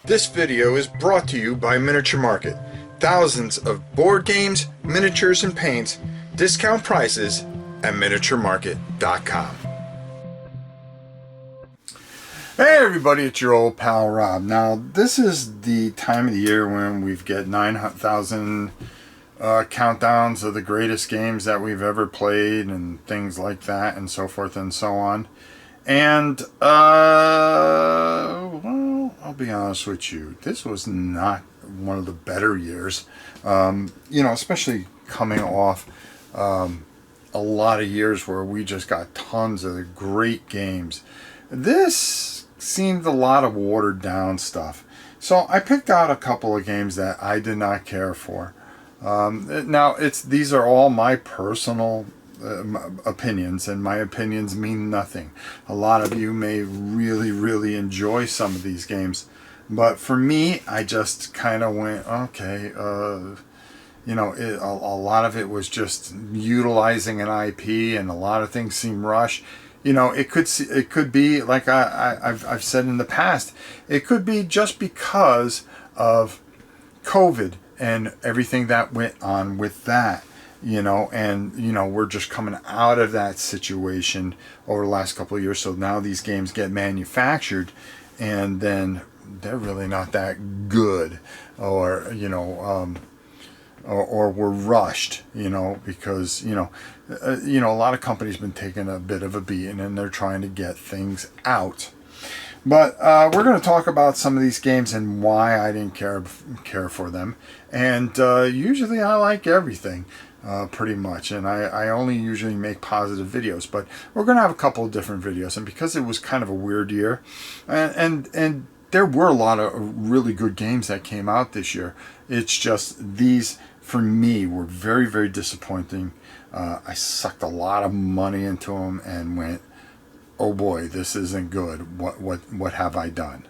This video is brought to you by Miniature Market. Thousands of board games, miniatures, and paints, discount prices at miniaturemarket.com. Hey everybody, it's your old pal Rob. Now, this is the time of the year when we've got 9,000 countdowns of the greatest games that we've ever played and things like that and so forth and so on. And, well, I'll be honest with you, this was not one of the better years, especially coming off a lot of years where we just got tons of great games. This seemed a lot of watered down stuff. So I picked out a couple of games that I did not care for. Now, these are all my personal opinions, and my opinions mean nothing. A lot of you may really enjoy some of these games, but for me, I just kind of went, okay, a lot of it was just utilizing an IP, and a lot of things seem rushed. It could be like I've said in the past, it could be just because of COVID and everything that went on with that, we're just coming out of that situation over the last couple of years. So now these games get manufactured and then they're really not that good, or were rushed, because a lot of companies been taking a bit of a beating and they're trying to get things out. But we're going to talk about some of these games and why I didn't care for them. And usually I like everything, pretty much. And I only usually make positive videos. But we're going to have a couple of different videos. And because it was kind of a weird year, and there were a lot of really good games that came out this year. It's just these, for me, were very disappointing. I sucked a lot of money into them and went, oh boy, this isn't good. What have I done?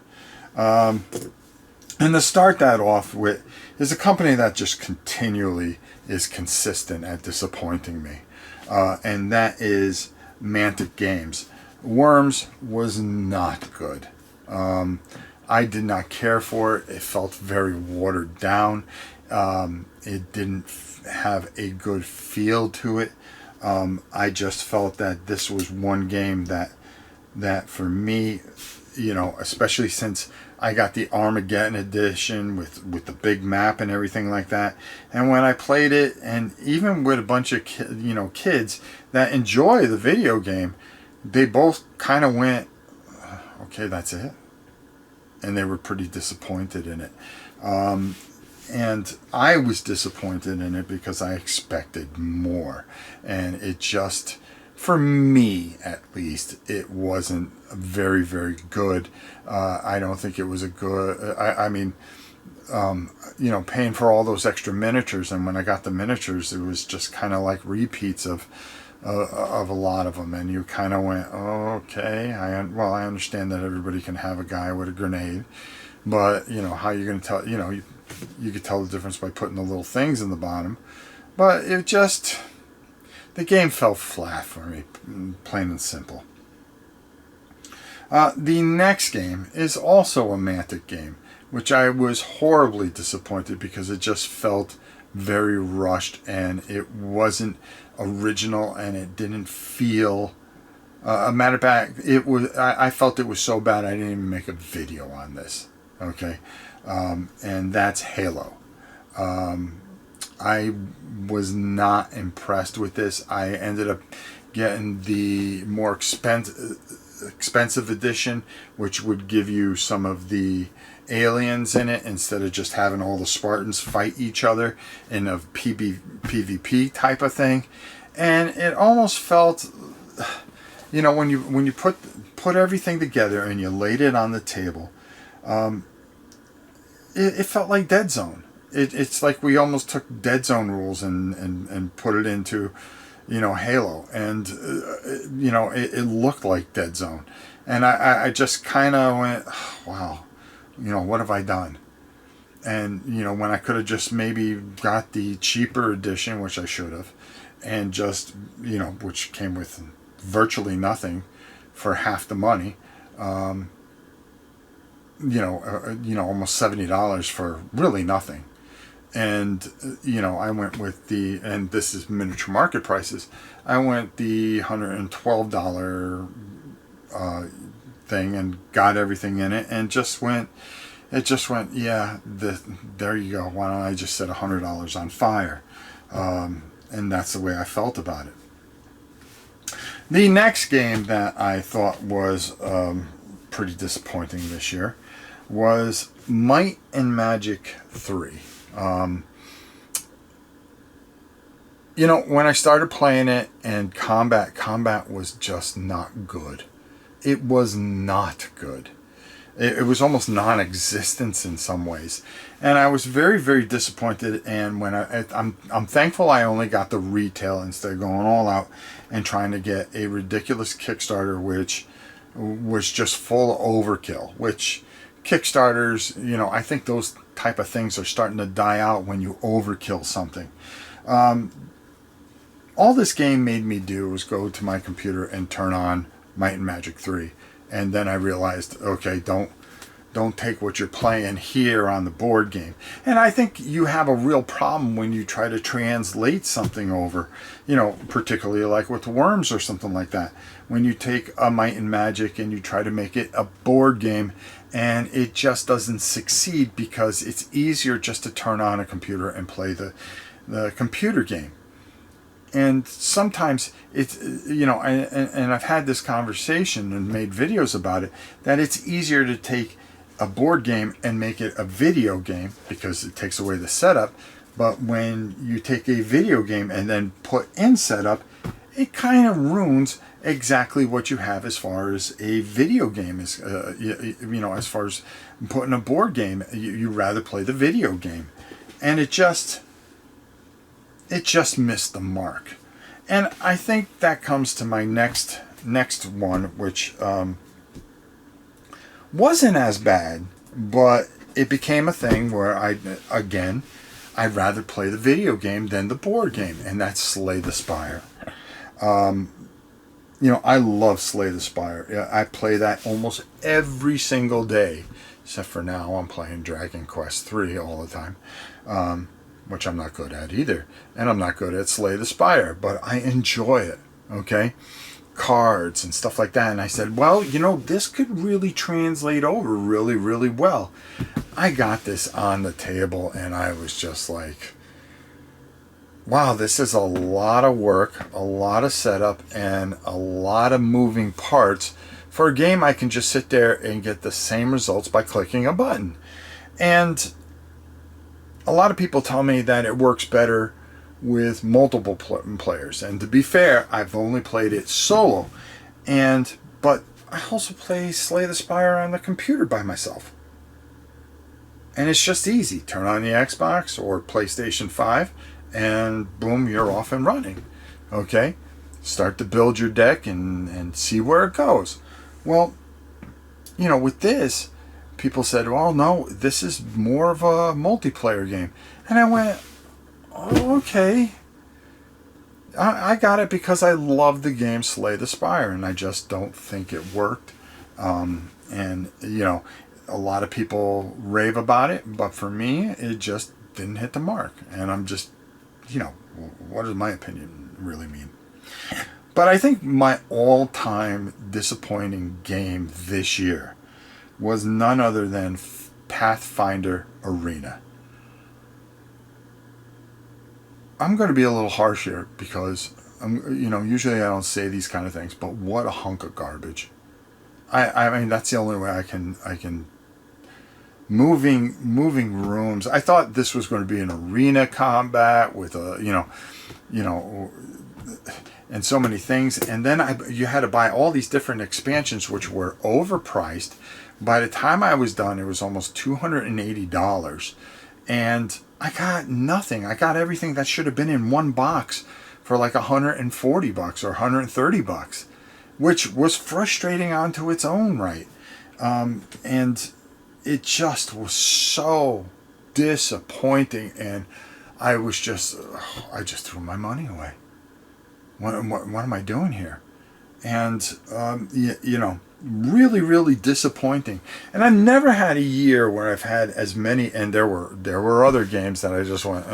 And to start that off with is a company that just continually is consistent at disappointing me. And that is Mantic Games. Worms was not good. I did not care for it. It felt very watered down. It didn't have a good feel to it. I just felt that this was one game that for me, especially since I got the Armageddon edition with the big map and everything like that, and when I played it, and even with a bunch of kids that enjoy the video game, they both kind of went, okay, that's it, and they were pretty disappointed in it. And I was disappointed in it because I expected more, and it just, for me at least, it wasn't very good. I don't think it was a good, paying for all those extra miniatures, and when I got the miniatures, it was just kind of like repeats of a lot of them, and you kind of went, oh, okay, I understand that everybody can have a guy with a grenade, but how you going to tell, you could tell the difference by putting the little things in the bottom. But it just, the game fell flat for me, plain and simple. The next game is also a Mantic game, which I was horribly disappointed because it just felt very rushed and it wasn't original and it didn't feel, a matter of fact, I felt it was so bad I didn't even make a video on this. Okay. And that's Halo. I was not impressed with this. I ended up getting the more expensive edition, which would give you some of the aliens in it instead of just having all the Spartans fight each other in a PvP type of thing. And it almost felt, when you put everything together and you laid it on the table, it felt like Dead Zone. It's like we almost took Dead Zone rules and put it into, Halo. And, it looked like Dead Zone. And I just kind of went, oh, wow, what have I done? And, when I could have just maybe got the cheaper edition, which I should have, and just, which came with virtually nothing for half the money. almost $70 for really nothing. And I went with and this is miniature market prices. I went the $112 thing and got everything in it, and it just went, yeah, there you go. Why don't I just set $100 on fire? And that's the way I felt about it. The next game that I thought was pretty disappointing this year was Might and Magic 3. When I started playing it, and combat was just not good. It was not good. It was almost non-existent in some ways, and I was very, very disappointed. And when I'm thankful I only got the retail instead of going all out and trying to get a ridiculous Kickstarter, which was just full of overkill. Which Kickstarters, I think those type of things are starting to die out when you overkill something. All this game made me do was go to my computer and turn on Might and Magic 3. And then I realized, okay, don't take what you're playing here on the board game. And I think you have a real problem when you try to translate something over, particularly like with Worms or something like that. When you take a Might and Magic and you try to make it a board game, and it just doesn't succeed because it's easier just to turn on a computer and play the computer game. And sometimes it's, and I've had this conversation and made videos about it, that it's easier to take a board game and make it a video game because it takes away the setup. But when you take a video game and then put in setup, it kind of ruins exactly what you have as far as a video game is, as far as putting a board game, you rather play the video game. And it just missed the mark. And I think that comes to my next one, which wasn't as bad, but it became a thing where I'd rather play the video game than the board game, and that's Slay the Spire. I love Slay the Spire. I play that almost every single day, except for now I'm playing Dragon Quest 3 all the time. Which I'm not good at either. And I'm not good at Slay the Spire, but I enjoy it, okay? Cards and stuff like that. And I said, well, this could really translate over really, really well. I got this on the table, and I was just like, wow, this is a lot of work, a lot of setup, and a lot of moving parts for a game I can just sit there and get the same results by clicking a button. And a lot of people tell me that it works better with multiple players. And to be fair, I've only played it solo. But I also play Slay the Spire on the computer by myself. And it's just easy. Turn on the Xbox or PlayStation 5 and boom, you're off and running. Okay? Start to build your deck and see where it goes. Well, with this, people said, well, no, this is more of a multiplayer game. And I went, oh, okay. I got it because I love the game Slay the Spire, and I just don't think it worked. And a lot of people rave about it, but for me, it just didn't hit the mark. And I'm just, what does my opinion really mean? But I think my all-time disappointing game this year was none other than Pathfinder Arena. I'm going to be a little harsh here because usually I don't say these kind of things, but what a hunk of garbage. I mean, that's the only way I can moving rooms. I thought this was going to be an arena combat with and so many things, and then you had to buy all these different expansions which were overpriced. By the time I was done, it was almost $280, and I got nothing. I got everything that should have been in one box for like $140 or $130, which was frustrating onto its own right. And it just was so disappointing, and I just threw my money away. What am I doing here? and you know, really, really disappointing. And I've never had a year where I've had as many, and there were other games that I just went,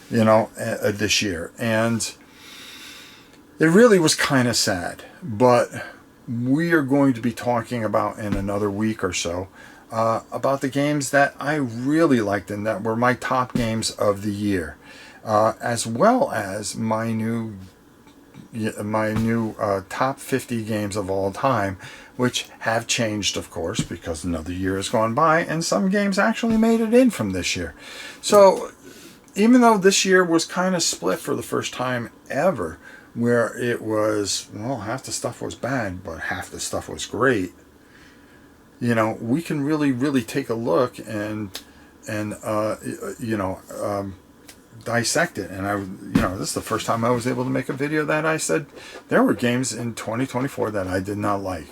you know, this year. And it really was kind of sad. But we are going to be talking about in another week or so about the games that I really liked and that were my top games of the year, as well as my new top 50 games of all time, which have changed, of course, because another year has gone by and some games actually made it in from this year. So even though this year was kind of split for the first time ever, where it was, well, half the stuff was bad, but half the stuff was great, you know, we can really, really take a look and you know, dissect it. And you know, this is the first time I was able to make a video that I said there were games in 2024 that I did not like.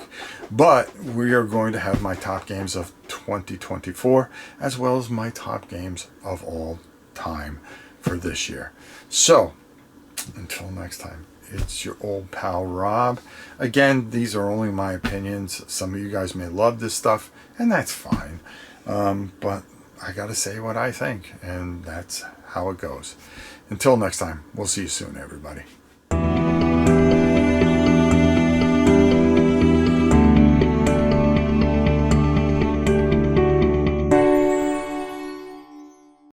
But we are going to have my top games of 2024 as well as my top games of all time for this year. So until next time, it's your old pal Rob. Again, these are only my opinions. Some of you guys may love this stuff, and that's fine. But I gotta say what I think, and that's how it goes. Until next time, we'll see you soon, everybody.